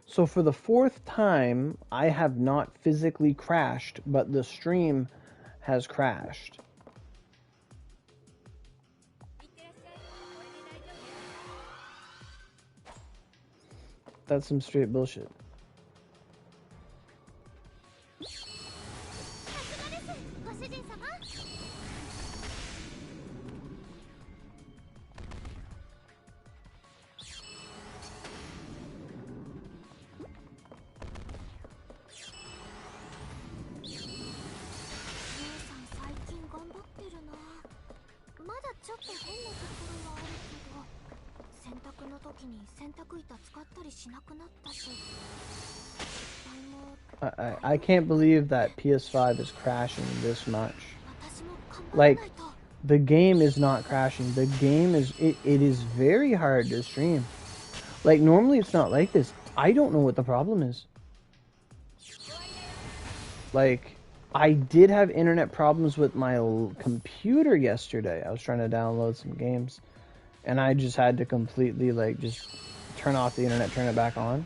So for the fourth time, I have not physically crashed, but the stream has crashed. That's some straight bullshit. I can't believe that PS5 is crashing this much. Like, the game is not crashing. The game is, it is very hard to stream. Like, normally it's not like this. I don't know what the problem is. Like, I did have internet problems with my computer yesterday. I was trying to download some games, and I just had to completely, like, just turn off the internet, turn it back on.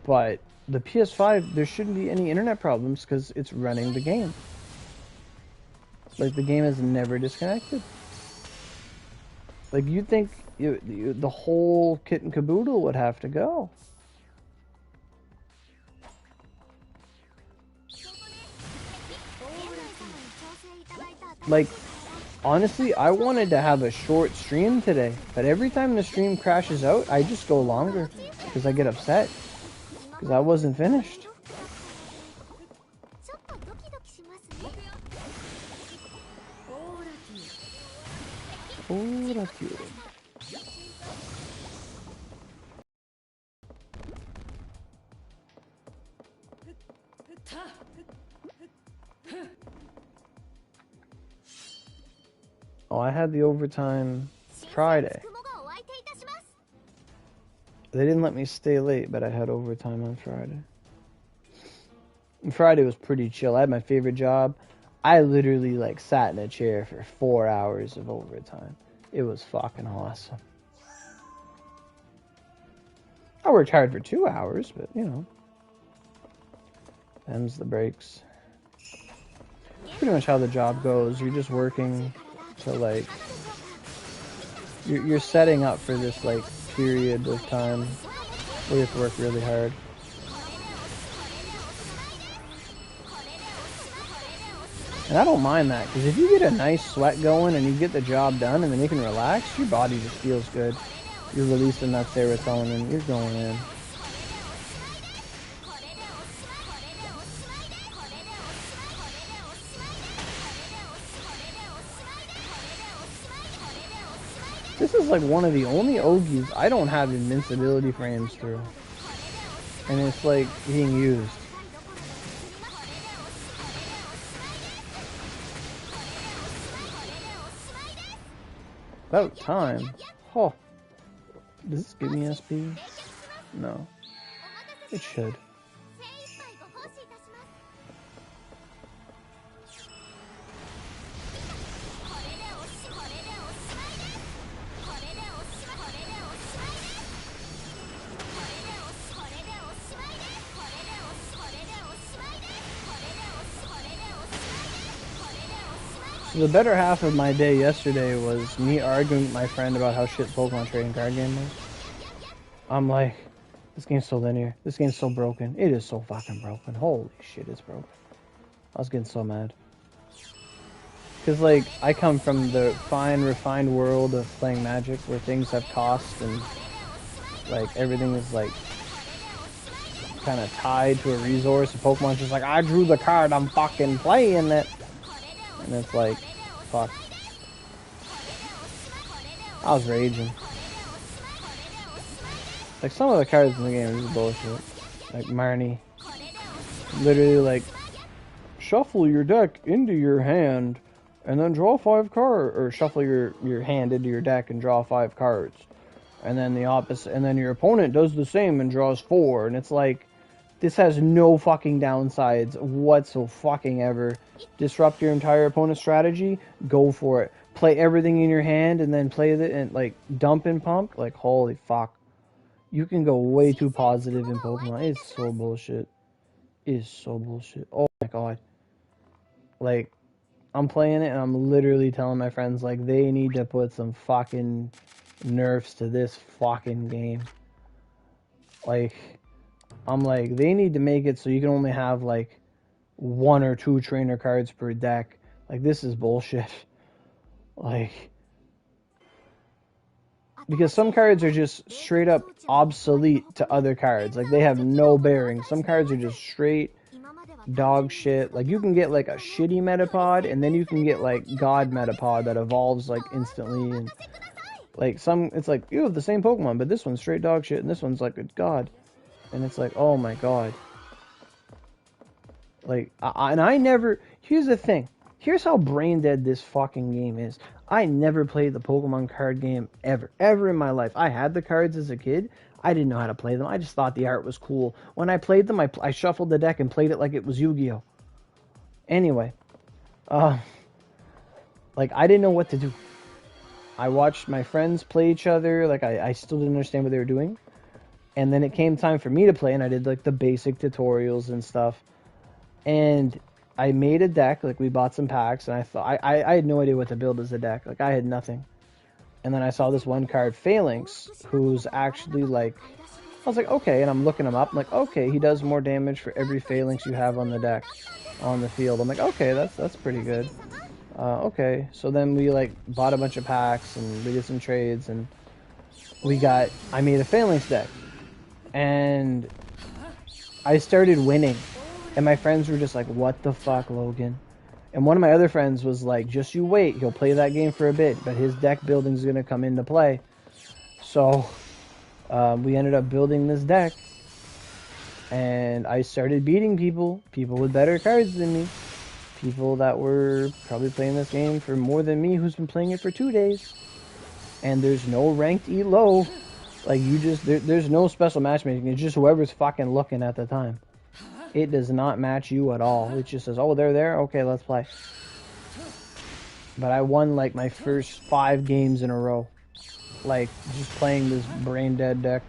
But the PS5, there shouldn't be any internet problems because it's running the game. Like, the game is never disconnected. Like, you'd think the whole kit and caboodle would have to go. Like, honestly, I wanted to have a short stream today, but every time the stream crashes out, I just go longer because I get upset because I wasn't finished. Aurogiri. Oh, I had the overtime Friday. They didn't let me stay late, but I had overtime on Friday. And Friday was pretty chill. I had my favorite job. I literally, like, sat in a chair for 4 hours of overtime. It was fucking awesome. I worked hard for 2 hours, but, you know. Them's the breaks. Pretty much how the job goes. You're just working to, like, you're setting up for this, like, period of time where you have to work really hard. And I don't mind that, because if you get a nice sweat going and you get the job done and then you can relax, your body just feels good. You're releasing that serotonin, you're going in. This is like one of the only Ogis I don't have invincibility frames through. And it's like being used. About time. Oh. Does this give me SP? No. It should. The better half of my day yesterday was me arguing with my friend about how shit Pokemon trading card game was. I'm like, this game's so linear. This game's so broken. It is so fucking broken. Holy shit, it's broken. I was getting so mad. Because, like, I come from the fine, refined world of playing Magic where things have cost and, like, everything is, like, kind of tied to a resource. And Pokemon's just like, I drew the card, I'm fucking playing it. And it's like, fuck. I was raging. Like, some of the cards in the game are just bullshit. Like, Marnie. Literally, like, shuffle your deck into your hand, and then draw 5 cards. Or shuffle your hand into your deck and draw 5 cards. And then the opposite, and then your opponent does the same and draws 4. And it's like, this has no fucking downsides whatsoever. Disrupt your entire opponent's strategy, go for it. Play everything in your hand and then play it and, like, dump and pump. Like, holy fuck. You can go way too positive in Pokemon. It's so bullshit. It's so bullshit. Oh my god. Like, I'm playing it and I'm literally telling my friends, like, they need to put some fucking nerfs to this fucking game. Like, I'm like, they need to make it so you can only have, like, 1 or 2 trainer cards per deck. Like, this is bullshit. Like, because some cards are just straight up obsolete to other cards. Like, they have no bearing. Some cards are just straight dog shit. Like, you can get like a shitty Metapod, and then you can get like God Metapod that evolves like instantly. And like some, it's like you have the same Pokemon, but this one's straight dog shit, and this one's like a God. And it's like, oh my god. Like, and I never. Here's the thing. Here's how brain dead this fucking game is. I never played the Pokemon card game ever in my life. I had the cards as a kid. I didn't know how to play them. I just thought the art was cool. When I played them, I shuffled the deck and played it like it was Yu-Gi-Oh. Anyway, like, I didn't know what to do. I watched my friends play each other. Like, I still didn't understand what they were doing. And then it came time for me to play, and I did like the basic tutorials and stuff. And I made a deck. Like, we bought some packs, and I thought I had no idea what to build as a deck. Like, I had nothing. And then I saw this one card, Phalanx, who's actually like, I was like, okay, and I'm looking him up. I'm like, okay, he does more damage for every Phalanx you have on the deck, on the field. I'm like, okay, that's pretty good. Okay, so then we like bought a bunch of packs and we did some trades, and I made a Phalanx deck, and I started winning, and my friends were just like, what the fuck, Logan? And one of my other friends was like, just you wait, he'll play that game for a bit, but his deck building's going to come into play. So we ended up building this deck, and I started beating people with better cards than me. People that were probably playing this game for more than me, who's been playing it for 2 days. And there's no ranked elo. Like, you just, there's no special matchmaking. It's just whoever's fucking looking at the time. It does not match you at all. It just says, oh, they're there? Okay, let's play. But I won, like, my first 5 games in a row. Like, just playing this brain-dead deck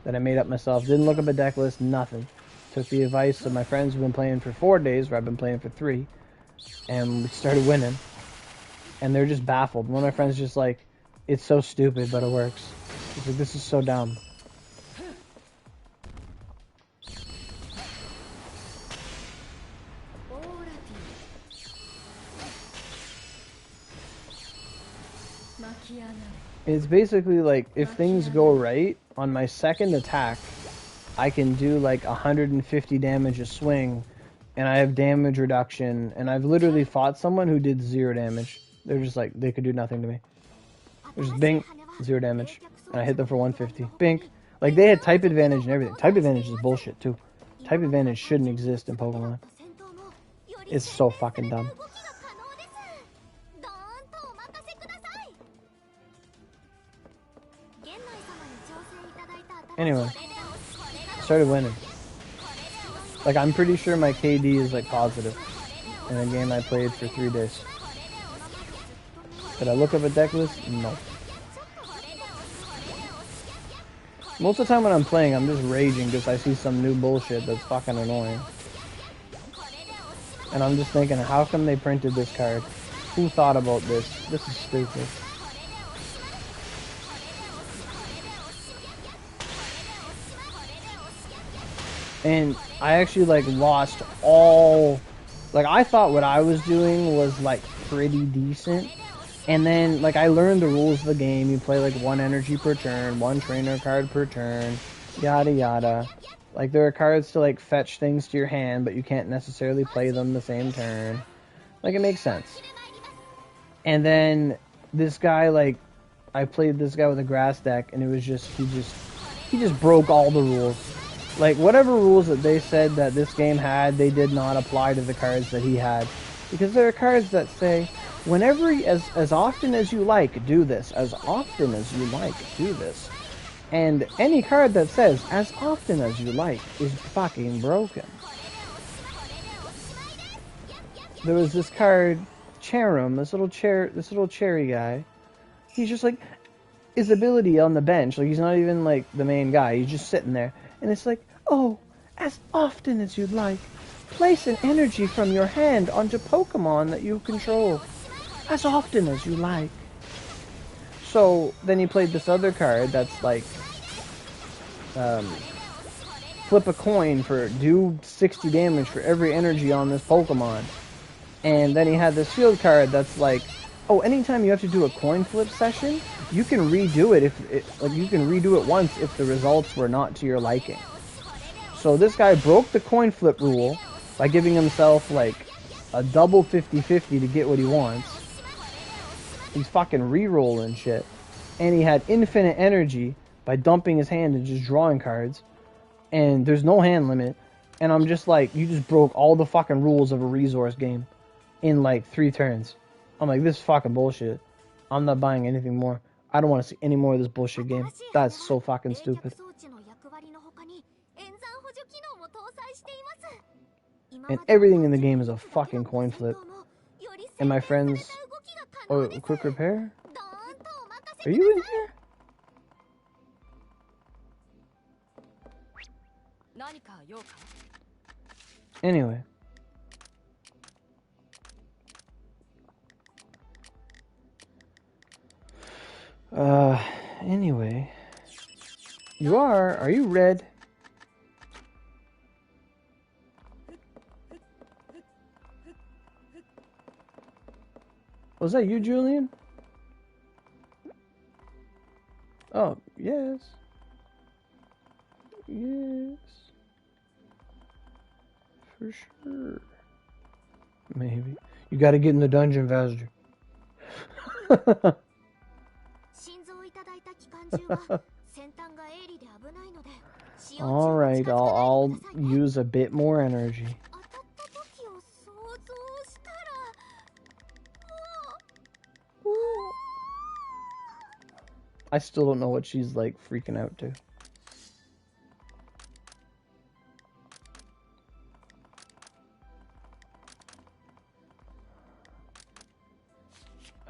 that I made up myself. Didn't look up a deck list, nothing. Took the advice of my friends who've been playing for 4 days, where I've been playing for 3. And we started winning. And they're just baffled. One of my friends just like, it's so stupid, but it works. He's like, this is so dumb. It's basically like, if things go right, on my second attack, I can do like 150 damage a swing, and I have damage reduction, and I've literally fought someone who did 0 damage. They're just like, they could do nothing to me. They're just bink, 0 damage, and I hit them for 150. Bink. Like, they had type advantage and everything. Type advantage is bullshit too. Type advantage shouldn't exist in Pokemon. It's so fucking dumb. Anyway, I started winning. Like, I'm pretty sure my KD is like positive in a game I played for 3 days. Did I look up a deck list? No. Most of the time when I'm playing, I'm just raging because I see some new bullshit that's fucking annoying. And I'm just thinking, how come they printed this card? Who thought about this? This is stupid. And I actually like lost all, like, I thought what I was doing was like pretty decent, and then like I learned the rules of the game. You play like 1 energy per turn, 1 trainer card per turn, yada yada. Like, there are cards to like fetch things to your hand, but you can't necessarily play them the same turn. Like, it makes sense. And then this guy, like, I played this guy with a grass deck, and it was just, he just broke all the rules. Like, whatever rules that they said that this game had, they did not apply to the cards that he had. Because there are cards that say, whenever, as often as you like, do this. As often as you like, do this. And any card that says, as often as you like, is fucking broken. There was this card, Cherim, this little cherry guy. He's just like, his ability on the bench. Like, he's not even, like, the main guy. He's just sitting there. And it's like, oh, as often as you'd like, place an energy from your hand onto Pokemon that you control. As often as you like. So, then he played this other card that's, like, flip a coin for do 60 damage for every energy on this Pokemon. And then he had this field card that's like, oh, anytime you have to do a coin flip session, you can redo it you can redo it once if the results were not to your liking. So this guy broke the coin flip rule by giving himself like a double 50-50 to get what he wants. He's fucking re-rolling shit. And he had infinite energy by dumping his hand and just drawing cards. And there's no hand limit. And I'm just like, you just broke all the fucking rules of a resource game in like 3 turns. I'm like, this is fucking bullshit. I'm not buying anything more. I don't want to see any more of this bullshit game. That's so fucking stupid. And everything in the game is a fucking coin flip. And my friends... Oh, quick repair? Are you in here? Anyway. Anyway. Are you red? Was that you, Julian? Oh, yes. Yes. For sure. Maybe. You gotta get in the dungeon faster. Alright, I'll use a bit more energy. I still don't know what she's like freaking out to.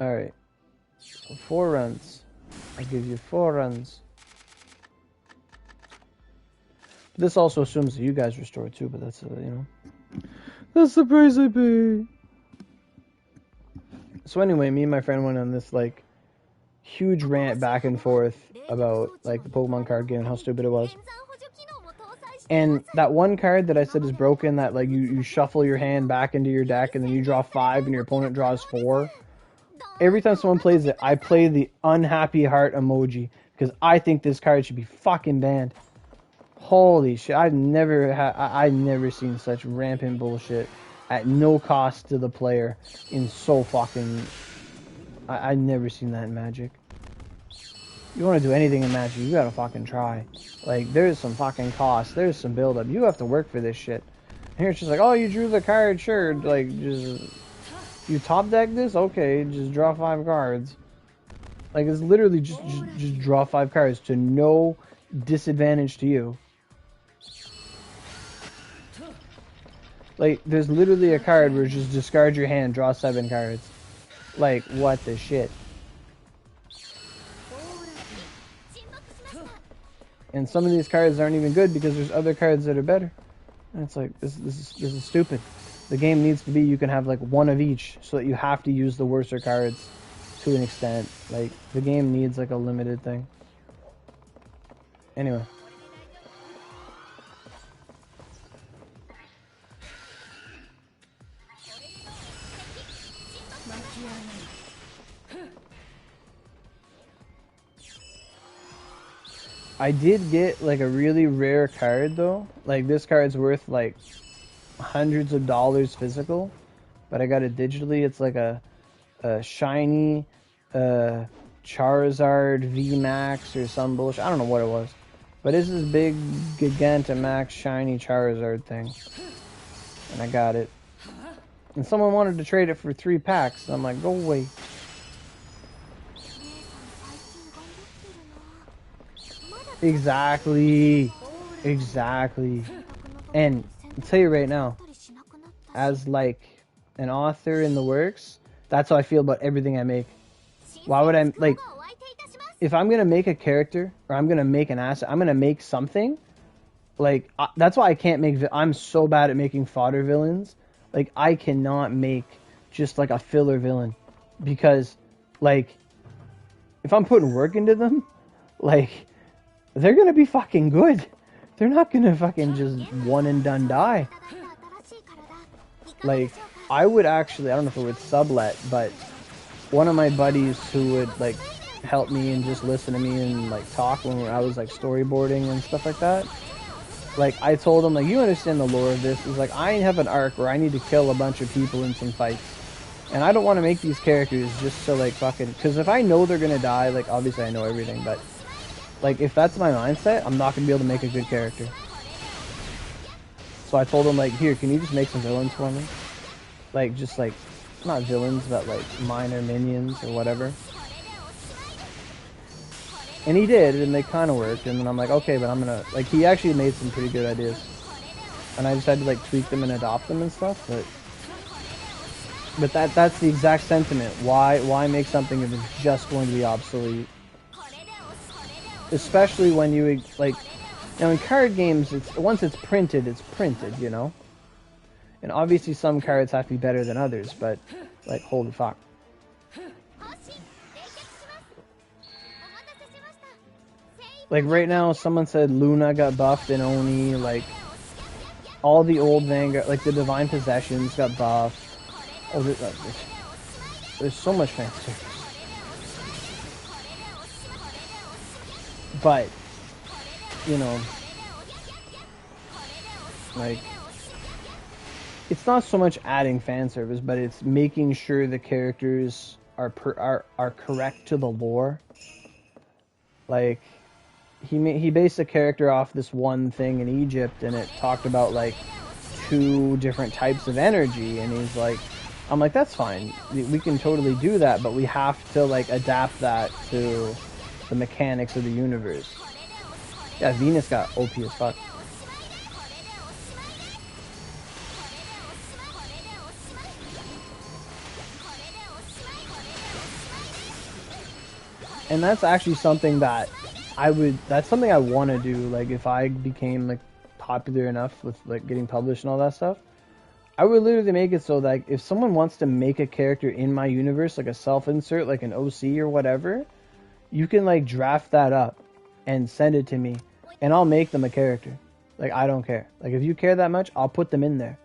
Alright. So 4 runs. I give you 4 runs. This also assumes that you guys restore too, but that's, you know. That's the price I pay. So anyway, me and my friend went on this, like, huge rant back and forth about, like, the Pokemon card game and how stupid it was. And that one card that I said is broken, that, like, you shuffle your hand back into your deck and then you draw 5 and your opponent draws 4. Every time someone plays it, I play the unhappy heart emoji because I think this card should be fucking banned. Holy shit, I've never seen such rampant bullshit at no cost to the player in so fucking... I've never seen that in Magic. You want to do anything in Magic, you gotta fucking try. Like, there's some fucking cost, there's some build-up, you have to work for this shit. And here it's just like, oh, you drew the card, sure, like, just... You top deck this? Okay, just draw 5 cards. Like, it's literally just draw 5 cards to no disadvantage to you. Like, there's literally a card where just discard your hand, draw 7 cards. Like, what the shit? And some of these cards aren't even good because there's other cards that are better. And it's like, this is stupid. The game needs to be you can have like 1 of each so that you have to use the worser cards to an extent. Like, the game needs like a limited thing. Anyway. I did get like a really rare card though. Like, this card's worth like hundreds of dollars physical, but I got it digitally. It's like a shiny Charizard VMAX or some bullshit. I don't know what it was, but it's this big Gigantamax shiny Charizard thing, and I got it. And someone wanted to trade it for 3 packs. And I'm like, go away. Exactly. And I'll tell you right now, as like an author in the works, that's how I feel about everything I make. Why would I, like, if I'm gonna make a character or I'm gonna make an asset, I'm gonna make something. Like that's why I can't make. I'm so bad at making fodder villains. Like I cannot make just like a filler villain, because like if I'm putting work into them, like they're gonna be fucking good. They're not gonna fucking just one and done die. Like I would actually, I don't know if it would sublet, but one of my buddies who would like help me and just listen to me and like talk when I was like storyboarding and stuff like that. Like I told him, like, you understand the lore of this. Is like I have an arc where I need to kill a bunch of people in some fights, and I don't want to make these characters just to like fucking. Because if I know they're gonna die, like obviously I know everything, but like if that's my mindset, I'm not gonna be able to make a good character. So I told him, like, here, can you just make some villains for me? Like just like not villains, but like minor minions or whatever. And he did, and they kind of worked. And then I'm like, okay, but I'm gonna like. He actually made some pretty good ideas, and I just had to like tweak them and adopt them and stuff. But that's the exact sentiment. Why make something if it's just going to be obsolete? Especially when you like, you know, in card games, it's once it's printed, you know. And obviously some cards have to be better than others, but like, holy fuck. Like right now, someone said Luna got buffed in Oni. Like all the old Vanguard, like the Divine Possessions got buffed. Oh, there's so much fan service. But you know, like it's not so much adding fan service, but it's making sure the characters are correct to the lore. Like. He based a character off this one thing in Egypt, and it talked about like 2 different types of energy, and he's like, I'm like, that's fine, we can totally do that, but we have to like adapt that to the mechanics of the universe. Yeah, Venus got OP as fuck. And that's actually something that that's something I want to do. Like if I became like popular enough with like getting published and all that stuff, I would literally make it so that if someone wants to make a character in my universe, like a self-insert, like an OC or whatever, you can like draft that up and send it to me, and I'll make them a character. Like I don't care. Like if you care that much, I'll put them in there,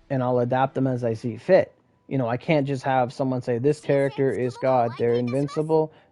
and I'll adapt them as I see fit. You know, I can't just have someone say this character is God, they're invincible,